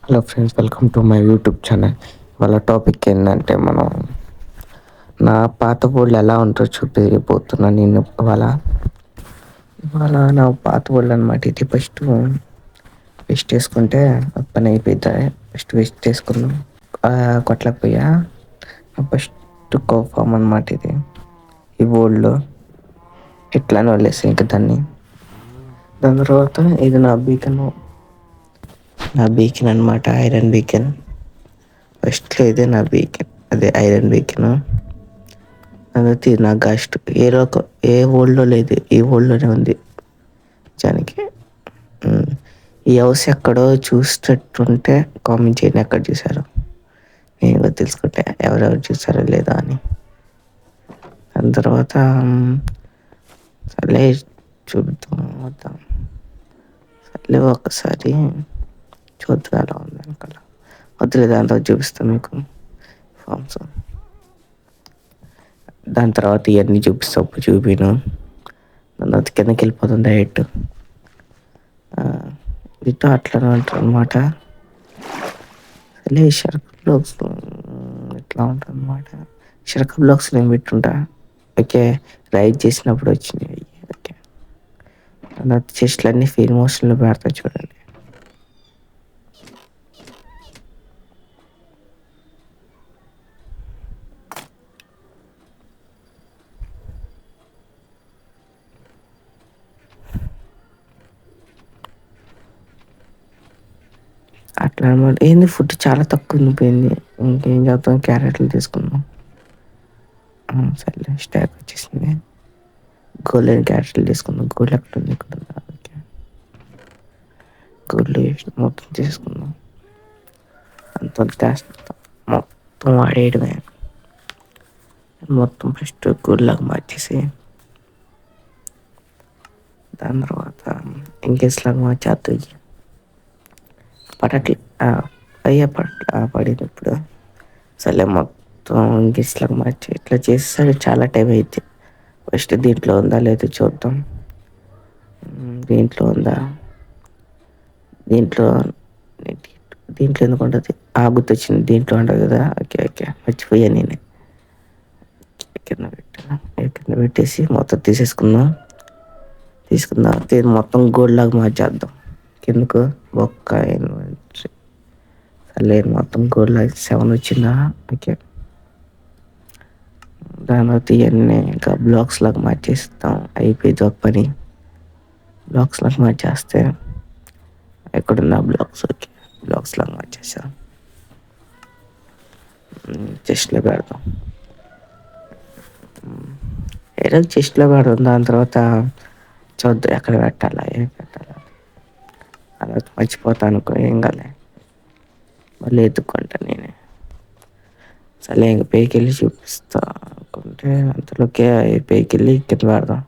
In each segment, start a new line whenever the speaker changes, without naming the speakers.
Hello friends, welcome to my YouTube channel. వాళ్ళ topic ఏంటంటే నా పాత బోర్డులు ఎలా ఉంటారో చూపిపోతున్నాను నేను ఇవాళ నా పాత బోర్డులు అనమాట. ఇది వెస్ట్ వేసుకుంటే పని అయిపోతుంది. వెస్ట్ వేసుకున్నాం, కొట్లకు పోయా. ఫస్ట్ కోఫామ్ అనమాట. ఈ బోర్డులో ఎట్లానే వదిలేసి ఇంకా దాని తర్వాత ఇది నా బీకెన్ అనమాట. ఐరన్ బీకెన్. ఫస్ట్లో ఇదే నా బీకెన్, అదే ఐరన్ బీకెన్. అది నా గస్ట్ ఏ ఓల్డ్లో లేదు, ఈ ఓల్డ్లోనే ఉంది జానికి. ఈ హౌస్ ఎక్కడో చూసేటట్టుంటే కామెంట్ చేయండి, ఎక్కడ చూసారో నేను తెలుసుకుంటే ఎవరెవరు చూసారో లేదా అని. దాని తర్వాత సర్లే చూద్దాం. సర్లే ఒకసారి చూద్దాం ఎలా ఉంది వెనకాల. వద్దులే, దాంతో చూపిస్తాను మీకు ఫామ్స్. దాని తర్వాత ఇవన్నీ చూపిను. దాని తర్వాత కిందకి వెళ్ళిపోతుంది డైరెక్ట్. ఇటు అట్లనే ఉంటారు అనమాట. సరే షర్క్ బ్లాగ్స్ ఇట్లా ఉంటుంది అనమాట. షర్క్ బ్లాగ్స్ నేను పెట్టుంటా. ఓకే, రైడ్ చేసినప్పుడు వచ్చినాయి. ఓకే, దాని చెస్ట్లన్నీ ఫెయిల్ మోషన్లో పెడతా చూడండి. అట్లా అనమాట. ఏంది ఫుడ్ చాలా తక్కువ ఉండిపోయింది. ఇంకేం చేద్దాం, క్యారెట్లు తీసుకున్నాం. సర్లే, స్టాక్ వచ్చేసింది. గోల్డెన్ క్యారెట్లు తీసుకుందాం. గోల్డ్ ఎక్కడ ఉంది, ఇక్కడ ఉందా? ఓకే, గోల్డ్ మొత్తం తీసుకుందాం. అంత మొత్తం వాడేయడమే. మొత్తం ఫస్ట్ గోల్డ్లాగా మార్చేసి దాని తర్వాత ఇంకేస్లాగా మార్చేద్దాం. పడట్లే పడినప్పుడు సరే మొత్తం ఇంకేస్లాగా మార్చి ఇట్లా చేస్తే చాలా టైం అయితే. ఫస్ట్ దీంట్లో ఉందా లేదో చూద్దాం. దీంట్లో ఉందా? దీంట్లో ఎందుకు ఉంటుంది? గుర్తొచ్చింది, దీంట్లో ఉంటుంది కదా. ఓకే, మర్చిపోయా నేనే. కింద పెట్టేసి మొత్తం తీసుకుందాం. మొత్తం గోల్డ్ లాగా మార్చేద్దాం. కిందకు ఒక్క సర్లే, మొత్తం గోల్డ్ లాగా 7 వచ్చిందా. ఓకే, దాని తర్వాత ఇవన్నీ ఇంకా బ్లాక్స్ లాగా మార్చేస్తాం. అయిపోయింది ఒక పని. బ్లాక్స్ లాగా మార్చేస్తే ఎక్కడున్నా బ్లాక్స్. ఓకే, బ్లాక్స్ లాగా మార్చేసాం. చెస్ట్లో పెడదాం. ఏదో చెస్ట్లో పెడదాం. దాని తర్వాత చూద్దాం ఎక్కడ పెట్టాలా, ఏం పెట్టాలా. అలా మర్చిపోతాను అనుకో, ఏం కాలే, మళ్ళీ ఎత్తుక్కుంటా నేనే. సరే ఇంక పైకి వెళ్ళి చూపిస్తా అనుకుంటే అంతలోకే పైకి వెళ్ళి కింద పెడదాం.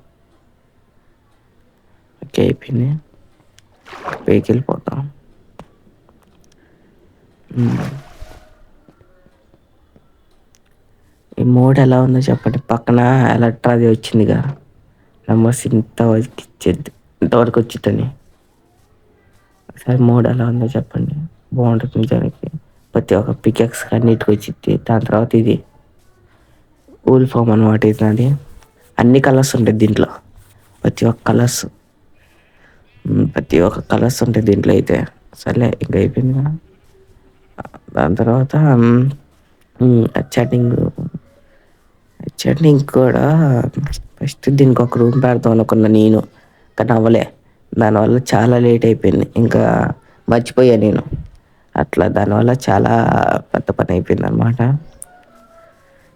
ఓకే, అయిపోయింది. పైకి వెళ్ళిపోతాం. ఈ మోడ్ ఎలా ఉందో చెప్పండి. పక్కన ఎలక్ట్రాది వచ్చిందిగా, నెంబర్స్ ఇంతవరకు వచ్చిద్దని. ఒకసారి మోడ్ ఎలా ఉందో చెప్పండి, బాగుంటుంది నిజానికి. ప్రతి ఒక్క పికెక్స్ అన్నిటికి వచ్చింది. దాని తర్వాత ఇది ఊల్ ఫామ్ అనమాట. ఇది నాది. అన్ని కలర్స్ ఉంటాయి దీంట్లో, ప్రతి ఒక్క కలర్స్ ఉంటాయి దీంట్లో అయితే. సర్లే ఇంకా అయిపోయింది కదా. దాని తర్వాత చాటింగ్ కూడా ఫస్ట్ దీనికి ఒక రూమ్ పెడతాం అనుకున్నా నేను, కానీ అవ్వలే. దానివల్ల చాలా లేట్ అయిపోయింది. ఇంకా మర్చిపోయా నేను. అట్లా దానివల్ల చాలా పెద్ద పని అయిపోయింది అనమాట.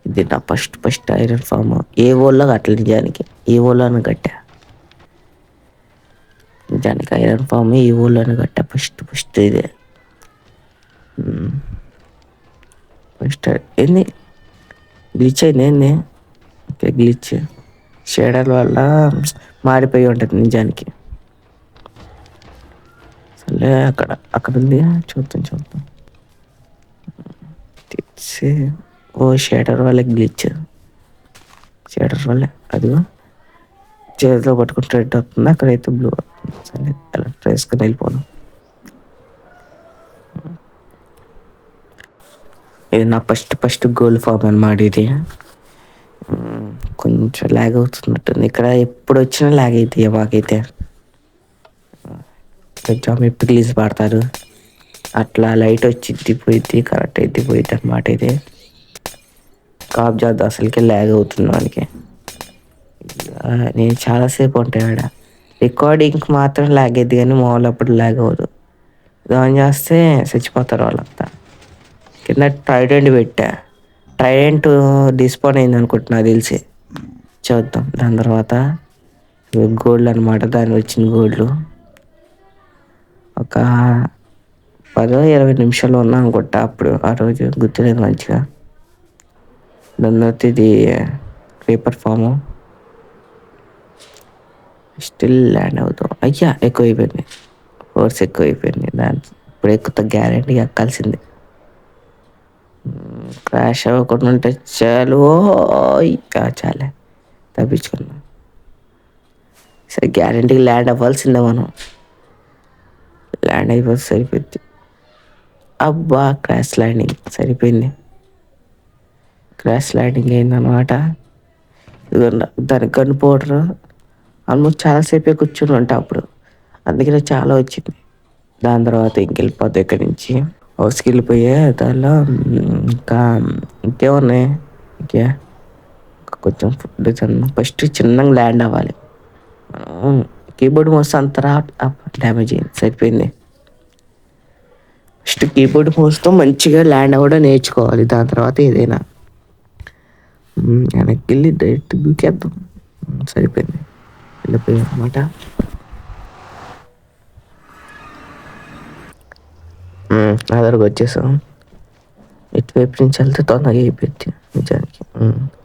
ఇది నా ఫస్ట్ ఐరన్ ఫామ్. ఏ ఊళ్ళో కట్టలే నిజానికి, ఈ ఊళ్ళోనే కట్టా. నిజానికి ఐరన్ ఫామ్ ఈ ఊళ్ళోనే కట్టా. ఫస్ట్ ఇదే ఫస్ట్ ఏంది గ్లిచ్ అయింది. ఏంది? ఓకే, గ్లిచ్ షేడర్ వల్ల మారిపోయి ఉంటుంది నిజానికి. సరే అక్కడ ఉంది, చూద్దాం. ఓ షేడర్ వల్ల గ్లిచ్, షేడర్ వల్ల అదిగో చేతిలో పట్టుకుంటే రెడ్ అవుతుంది, అక్కడైతే బ్లూ అవుతుంది. సరే అలా వేసుకుని వెళ్ళిపోను. ఇది నా ఫస్ట్ గోల్డ్ ఫామ్ అన్నమాట ఇది. కొంచెం ల్యాగ్ అవుతున్నట్టుంది ఇక్కడ, ఎప్పుడు వచ్చినా ల్యాగ్ అవుతాయి మాకైతే. కొంచెం ప్లీజ్ పడతారు అట్లా, లైట్ వచ్చిద్ది పోయిద్ది, కరెక్ట్ అయితే పోయిద్ది అన్నమాట. ఇది కాప్ జాత్ అసలుకే ల్యాగ్ అవుతుంది వానికి. నేను చాలాసేపు ఉంటాయి ఆడ, రికార్డింగ్కి మాత్రం ల్యాగ్ అయ్యింది కానీ మామూలు అప్పుడు ల్యాగ్ అవ్వదు. ఆన్ చేస్తే చచ్చిపోతారు వాళ్ళంతా. కింద ట్రైడెంట్ పెట్టా, ట్రైడెంట్ డిస్పాన్ అయింది అనుకుంటున్నా నాకు తెలిసి. చూద్దాం దాని తర్వాత. గోల్డ్ అనమాట, దాని వచ్చిన గోల్డ్లు ఒక 10-20 నిమిషాలు ఉన్నా అనుకుంటా అప్పుడు, ఆ రోజు గుర్తులేదు మంచిగా. దాని తర్వాత ఇది పేపర్ ఫాము స్టిల్ ల్యాండ్ అవుతాం. అయ్యా ఎక్కువైపోయింది, ఫోర్స్ ఎక్కువైపోయింది. దాని ఇప్పుడు ఎక్కువ గ్యారెంటీ ఎక్కాల్సిందే. క్రాష్ అవ్వకుండా ఉంటే చాలు. ఇంకా చాలే తప్పించుకున్నాం. సరే గ్యారెంటీకి ల్యాండ్ అవ్వాల్సిందే మనం. ల్యాండ్ అయిపోతే సరిపోద్ది. అబ్బా క్రాష్ ల్యాండింగ్ సరిపోయింది. క్రాష్ ల్యాండింగ్ అయిందనమాట. దానికి గన్ పౌడర్ ఆల్మోస్ట్ చాలాసేపే కూర్చుని ఉంటా అప్పుడు, అందుకనే చాలా వచ్చింది. దాని తర్వాత ఇంకెళ్ళిపోద్ది ఇక్కడి నుంచి. హౌస్కి వెళ్ళిపోయే దానిలో ఇంకా ఇంకేమున్నాయి, ఇంకే కొంచెం ఫుడ్ ఫస్ట్ చిన్నగా ల్యాండ్ అవ్వాలి. కీబోర్డ్ మౌస్ అంత డ్యామేజ్ అయింది, సరిపోయింది. ఫస్ట్ కీబోర్డ్ మౌస్తో మంచిగా ల్యాండ్ అవ్వడం నేర్చుకోవాలి, దాని తర్వాత ఏదైనా. వెనక్కి వెళ్ళి డైరెక్ట్ దూకేద్దాం, సరిపోయింది. వెళ్ళిపోయాం అనమాట. అదరకు వచ్చేసాం. ఇటువైపు నుంచి వెళ్తే తొందరగా అయిపోయింది నిజానికి.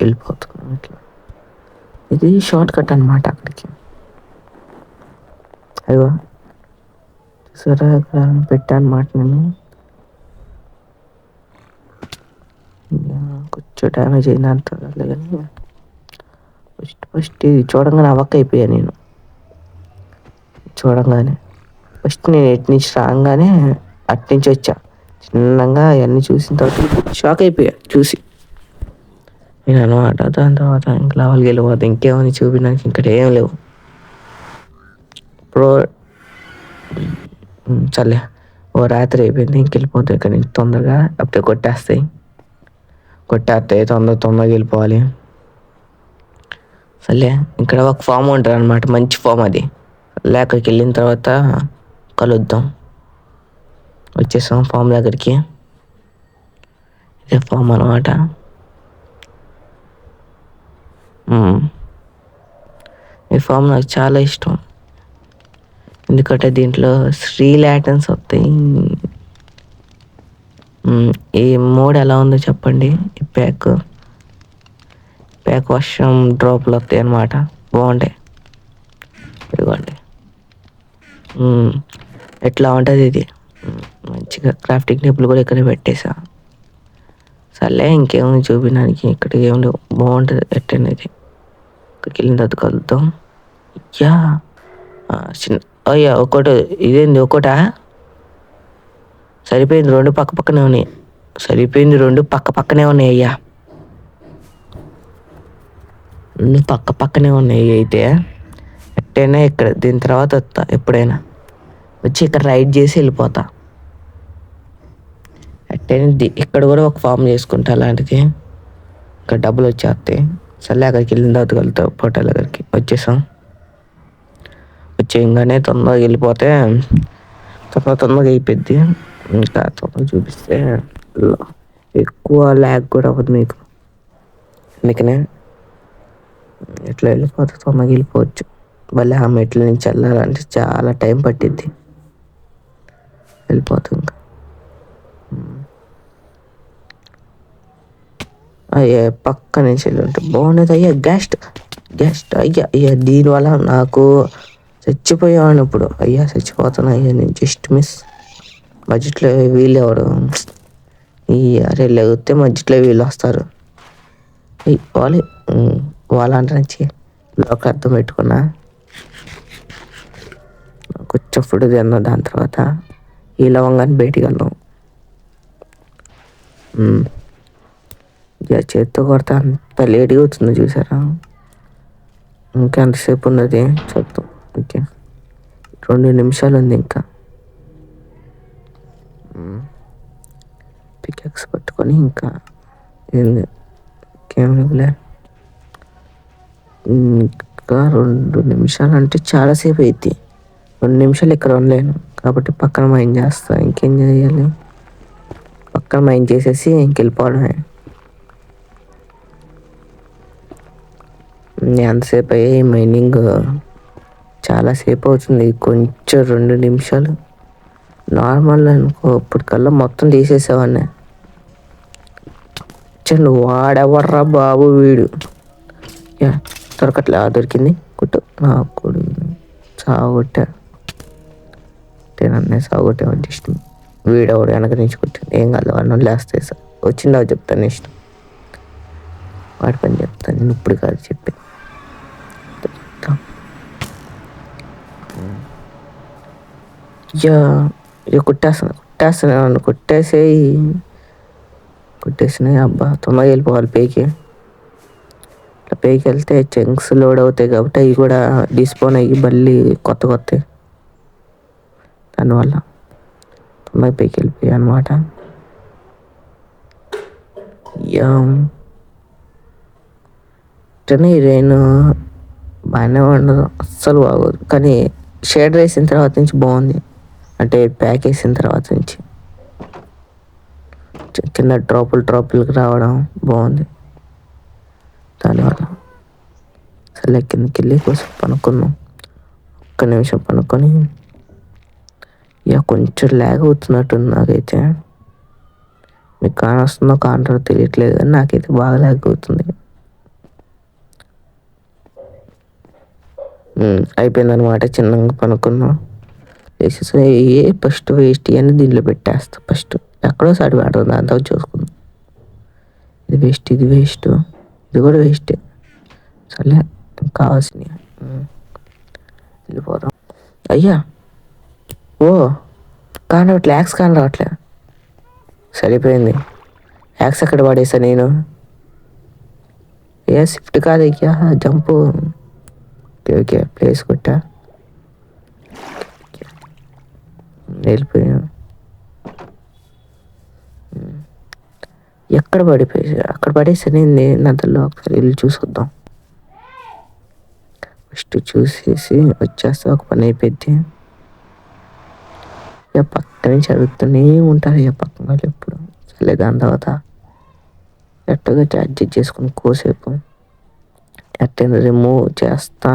వెళ్ళిపోతున్నాం ఇట్లా. ఇది షార్ట్ కట్ అనమాట అక్కడికి. అయ్యో సరే అక్కడ పెట్టానమాట నేను. కొంచెం డ్యామేజ్ అయింది అంత కానీ ఫస్ట్ ఇది చూడంగానే అవక్క అయిపోయా నేను. చూడంగానే ఫస్ట్ నేను ఎటు నుంచి రాగానే అట్నుంచి వచ్చా, చిన్నగా అవన్నీ చూసిన తర్వాత షాక్ అయిపోయా చూసి నేను అనమాట. దాని తర్వాత ఇంకా లావాలకి వెళ్ళిపోతే ఇంకేమని చూపించడానికి ఇక్కడ ఏం లేవు. ఇప్పుడు చల్లే ఓ రాత్రి అయిపోయింది, ఇంకెళ్ళిపోతాయి ఇక్కడ నుంచి తొందరగా. అప్పుడే కొట్టేస్తాయి తొందరగా వెళ్ళిపోవాలి. సర్లే ఇక్కడ ఒక ఫామ్ ఉంటుంది అనమాట, మంచి ఫామ్ అది. అక్కడికి వెళ్ళిన తర్వాత కలుద్దాం. వచ్చేసాం ఫామ్ దగ్గరికి. ఇదే ఫామ్ అనమాట. ఈ ఫామ్ నాకు చాలా ఇష్టం, ఎందుకంటే దీంట్లో 3 ల్యాటన్స్ వస్తాయి. ఈ మోడ్ ఎలా ఉందో చెప్పండి. ఈ ప్యాక్ వర్షం డ్రాప్లు వస్తాయి అన్నమాట, బాగుంటాయి. ఇదిగోండి ఎట్లా ఉంటుంది ఇది. మంచిగా క్రాఫ్టింగ్ టేబుల్ కూడా ఇక్కడ పెట్టేసా. సర్లే ఇంకేముంది చూపించడానికి, ఇక్కడ ఏం లేవు. బాగుంటుంది ఎట్టనేది. ఇక్కడికి వెళ్ళిన తర్వాత కలుద్దాం. యా చిన్న అయ్యా ఒకటి, ఇదేంది ఒకటా? సరిపోయింది, 2 పక్క పక్కనే ఉన్నాయి. అయ్యా 2 పక్క పక్కనే ఉన్నాయి. అయితే ఎట్టైనా ఇక్కడ దీని తర్వాత వస్తా, ఎప్పుడైనా వచ్చి ఇక్కడ రైడ్ చేసి వెళ్ళిపోతా. ఎట్టైనా ఇక్కడ కూడా ఒక ఫామ్ చేసుకుంటా అలాంటిది, ఇక్కడ డబ్బులు వచ్చేస్తాయి. సర్లే అక్కడికి వెళ్ళిన తర్వాత కలుగుతాం. పోటల్ దగ్గరికి వచ్చేసాం. వచ్చేయంగానే తొందరగా వెళ్ళిపోతే తొందరగా అయిపోద్ది. ఇంకా తొందరగా చూపిస్తే ఎక్కువ ల్యాగ్ కూడా అవ్వదు మీకు, అందుకనే ఇట్లా వెళ్ళిపోతే తొందరగా వెళ్ళిపోవచ్చు. మళ్ళీ ఆ మెట్ల నుంచి వెళ్ళాలంటే చాలా టైం పట్టిద్ది. వెళ్ళిపోతాం ఇంకా. అయ్యా పక్క నుంచి వెళ్ళి ఉంటే బాగుండేది. అయ్యా గెస్ట్ అయ్యా దీనివల్ల నాకు చచ్చిపోయాను ఇప్పుడు. అయ్యా చచ్చిపోతాను అయ్యా నేను. Just miss. మధ్యలో వీళ్ళు ఎవరు అరే లేగితే మధ్యలో వీళ్ళు వస్తారు. వాళ్ళంటే లోక అర్థం పెట్టుకున్నా. కొంచెం ఫుడ్ తిన్నా, దాని తర్వాత ఈ లవంగాన్ని బయటికి వెళ్దాం. ఇక చేత్తో కొడితే అంత లేట్గా అవుతుంది చూసారా. ఇంకెంతసేపు ఉన్నది చూద్దాం. ఓకే, 2 నిమిషాలు ఉంది ఇంకా. పికెక్స్ పట్టుకొని ఇంకా ఏంది ఇంకేమిలే. ఇంకా 2 నిమిషాలు అంటే చాలాసేపు అవుతుంది. 2 నిమిషాలు ఇక్కడ ఉండలేను కాబట్టి పక్కన మైండ్ చేస్తా. ఇంకేం చేయాలి, పక్కన మైండ్ చేసేసి ఇంకెళ్ళిపోవడమే. ఎంతసేపు అయ్యాయి మైనింగ్, చాలాసేపు అవుతుంది. కొంచెం 2 నిమిషాలు నార్మల్ అనుకో, ఇప్పటికల్లా మొత్తం తీసేసేవాడిని. చండు వాడెవర్రా బాబు వీడు. యా దొరకట్లే, దొరికింది కుట్టు. నా కొడు సాగొట్టా, నన్నే సాగొట్టే ఇష్టం. వీడెవడు వెనక నుంచి కుట్టింది, ఏం కాదు వాడిని వదిలేస్తే సార్. వచ్చిందా చెప్తాను ఇష్టం, వాడి పని చెప్తాను నేను ఇప్పుడు కాదు చెప్పి. ఇక కుట్టేస్తున్నాను కుట్టేసినాయి. అబ్బా తొందరగా వెళ్ళిపోవాలి పైకి. ఇట్లా పైకి వెళ్తే చంక్స్ లోడ్ అవుతాయి కాబట్టి అవి కూడా డిస్పోన్ అయ్యి మళ్ళీ కొత్త దానివల్ల తొందరగా పైకి వెళ్ళిపోయాయి అనమాట. రైన్ బాగానే ఉండదు, అస్సలు బాగోదు. కానీ షేడ్ వేసిన తర్వాత నుంచి బాగుంది, అంటే ప్యాక్ వేసిన తర్వాత నుంచి కింద డ్రాపులకి రావడం బాగుంది. దానివల్ల సరే కిందకి వెళ్ళి కోసం పనుకున్నాం. 1 నిమిషం పనుకొని ఇక కొంచెం ల్యాగ్ అవుతున్నట్టుంది నాకైతే. మీకు కానొస్తుందో కాంటారో తెలియట్లేదు కానీ నాకైతే బాగా ల్యాగ్ అవుతుంది. అయిపోయిందనమాట. చిన్నగా పనుకున్నాం. వేసేసి ఫస్ట్ వేస్ట్ ఇవన్నీ దీంట్లో పెట్టేస్తా. ఫస్ట్ ఎక్కడో సారి పెడతాం, దాంతో చూసుకుందాం. ఇది వేస్ట్, ఇది కూడా వేస్టే. సర్లే కావాల్సినవి వెళ్ళిపోదాం. అయ్యా ఓ కానవట్లే, యాక్స్ కాని రావట్లే. సరిపోయింది, యాక్స్ ఎక్కడ పడేసా నేను. షిఫ్ట్ కాదు అయ్యా, జంపు. ఓకే ప్లేస్ కొట్టా, వెళ్ళిపోయాను. ఎక్కడ అక్కడ పడేసాను నదుల్లో. ఒకసారి వెళ్ళి చూసుకొద్దాం. ఫస్ట్ చూసేసి వచ్చేస్తే ఒక పని అయిపోద్ది. ఇక పక్క నుంచి అడుగుతూనే ఉంటారు ఇక పక్కన వాళ్ళు ఎప్పుడు. సరే దాని తర్వాత ఎట్టగా అడ్జస్ట్ చేసుకుని కోసేపు ఎట్టైనా రిమూవ్ చేస్తా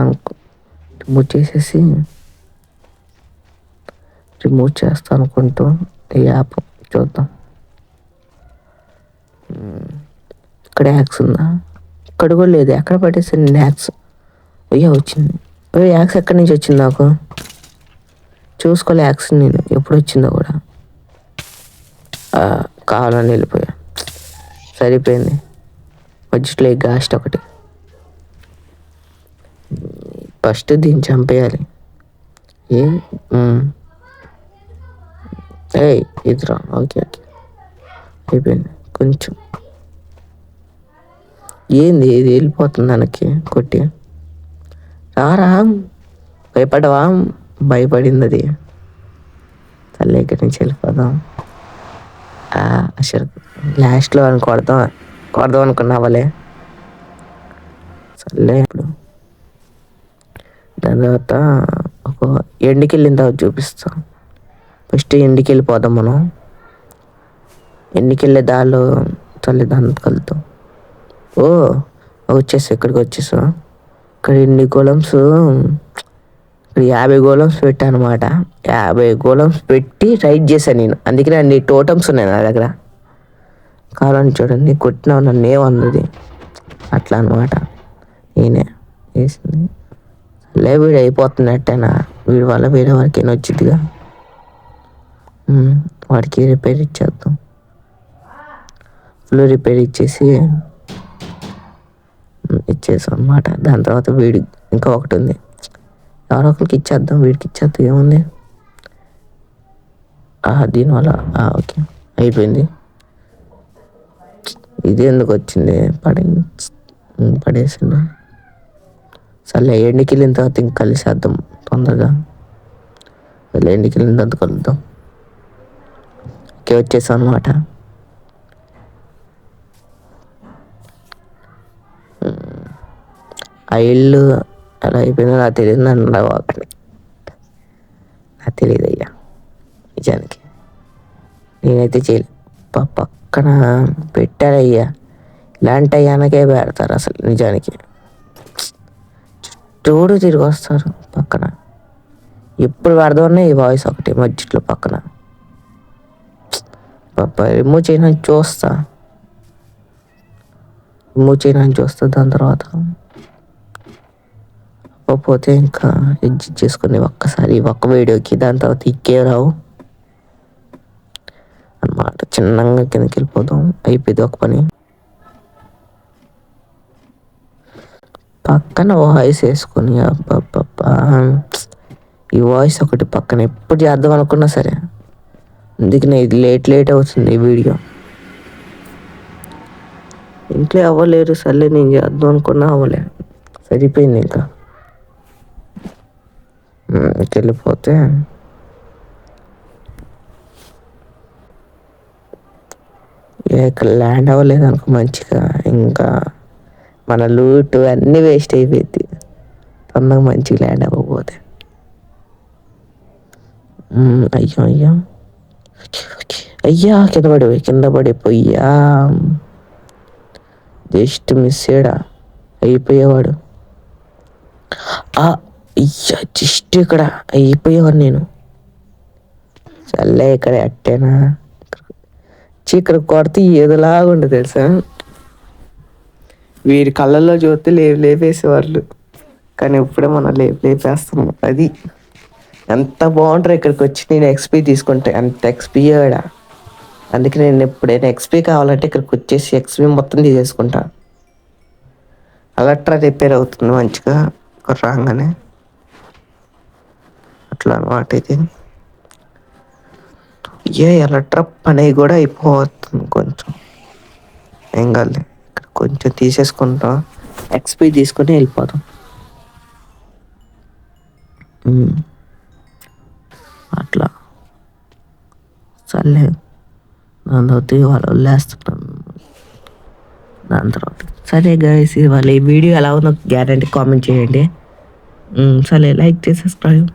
అనుకుంటూ ఈ యాప్ చూద్దాం. ఇక్కడ యాక్స్ ఉందా? ఇక్కడ కూడా లేదు. ఎక్కడ పట్టేసాను నేను యాక్స్? అయ్యా వచ్చింది. యాక్స్ ఎక్కడి నుంచి వచ్చింది నాకు చూసుకోలే. యాక్స్ నేను ఎప్పుడు వచ్చిందో కూడా కావాలని వెళ్ళిపోయా. సరిపోయింది. బడ్జెట్లో ఈ గాస్ట్ ఒకటి. ఫస్ట్ దీన్ని చంపేయాలి. ఇదిరా. ఓకే అయిపోయింది. కొంచెం ఏంది ఇది వెళ్ళిపోతుంది వెనక్కి కొట్టి. రారా, భయపడవా? భయపడింది అది. తల్లి ఇక్కడి నుంచి వెళ్ళిపోదాం. అసలు లాస్ట్లో అని కొడదాం అనుకున్నావాలే. సర్లే ఇప్పుడు దాని తర్వాత ఒక ఎండుకి వెళ్ళిన తర్వాత చూపిస్తాం. ఫస్ట్ ఎండుకి వెళ్ళిపోదాం మనం. ఎండుకి వెళ్ళే దారిలో తల్లిదండ్రులు కలుద్దాం. ఇక్కడికి వచ్చేసా. ఇక్కడ ఎన్ని గోళమ్స్, ఇక్కడ 50 గోళమ్స్ పెట్టాను అనమాట. 50 గోళమ్స్ పెట్టి రైడ్ చేశాను నేను. అందుకనే అన్ని టోటమ్స్ ఉన్నాయి నా దగ్గర. కావాలని చూడండి, కొట్టినా నన్ను ఏమన్నది అట్లా అనమాట. నేనే వేసింది. వీడు అయిపోతున్నట్టేనా, వీడి వల్ల వేరే వారికి ఏం వచ్చిందిగా. వాడికి రిపేర్ ఇచ్చేద్దాం. ఫుల్ రిపేర్ ఇచ్చేసాం అనమాట. దాని తర్వాత వీడి ఇంకా ఒకటి ఉంది, ఎవరో ఒకరికి ఇచ్చేద్దాం. వీడికి ఇచ్చేద్దాం, ఏముంది దీనివల్ల. ఓకే అయిపోయింది. ఇది ఎందుకు వచ్చింది పడేసిండు. సర్లే ఎండికి వెళ్ళిన తర్వాత ఇంక కలిసేద్దాం తొందరగా. వెళ్ళి ఎండికి వెళ్ళిన తర్వాత కలుద్దాం. ఓకే, వచ్చేసాం అనమాట. ఆ ఇల్లు అలా అయిపోయిందో నాకు తెలియదు, నన్ను అడగకండి, నాకు తెలియదు అయ్యా నిజానికి. నేనైతే చేయలే. పక్కన పెట్టారయ్యా, ఇలాంటి అయ్యానకే పెడతారు అసలు నిజానికి. చూడు తిరిగి వస్తారు పక్కన. ఎప్పుడు పెడదామన్నా ఈ వాయిస్ ఒకటి మధ్యలో పక్కన. రిమూవ్ చేయడానికి చూస్తా, దాని తర్వాత పోతే ఇంకా ఎగ్జిట్ చేసుకుని ఒక్కసారి ఒక్క వీడియోకి, దాని తర్వాత ఇక్కే రావు అన్నమాట. చిన్నగా కిందకి వెళ్ళిపోదాం, అయిపోయింది ఒక పని. పక్కన వాయిస్ వేసుకొని అబ్బా, ఈ వాయిస్ ఒకటి పక్కన ఎప్పుడు చేద్దాం అనుకున్నా సరే, అందుకనే ఇది లేట్ అవుతుంది ఈ వీడియో. ఇంట్లో అవ్వలేరు, సర్లే నేను చేద్దాం అనుకున్నా అవ్వలే, సరిపోయింది. ఇంకా వెళ్ళిపోతే ఇక్కడ ల్యాండ్ అవ్వలేదు అనుకో మంచిగా, ఇంకా మన లూట్ అన్నీ వేస్ట్ అయిపోయింది తొందరగా మంచిగా ల్యాండ్ అవ్వకపోతే. అయ్యా కింద పడిపోయా, జస్ట్ మిస్ అయ్యాడా, అయిపోయేవాడు. అయ్యా జస్ట్ ఇక్కడ అయిపోయేవాడు నేను. చల్లే ఇక్కడ అట్టేనా, ఇక్కడ కొడితే ఏదోలాగా ఉండదు తెలుసా. వీరి కళ్ళల్లో చూస్తే లేపేసేవాళ్ళు, కానీ ఇప్పుడే మనం లేపేస్తాము. అది ఎంత బాగుంటారు ఇక్కడికి వచ్చి నేను ఎక్స్పీ తీసుకుంటే, అంత ఎక్స్పీ ఆడా. అందుకే నేను ఎప్పుడైనా ఎక్స్పీ కావాలంటే ఇక్కడికి వచ్చేసి ఎక్స్పీ మొత్తం తీసేసుకుంటా. అలట్రా రిపేర్ అవుతుంది మంచిగా రాగానే, అట్లా అనమాట. ఇది ఎలక్ట్రా పని కూడా అయిపోతుంది కొంచెం, ఏం కాదు. ఇక్కడ కొంచెం తీసేసుకుంటాం, ఎక్స్పీ తీసుకొని వెళ్ళిపోతాం. అట్లా సర్లే, దాని తర్వాత వాళ్ళు వదిలేస్తున్నాను. దాని తర్వాత సరే గైస్, వాళ్ళ ఈ వీడియో ఎలా ఉందో గ్యారంటీ కామెంట్ చేయండి. సరే, లైక్ చేసి సబ్స్క్రైబ్.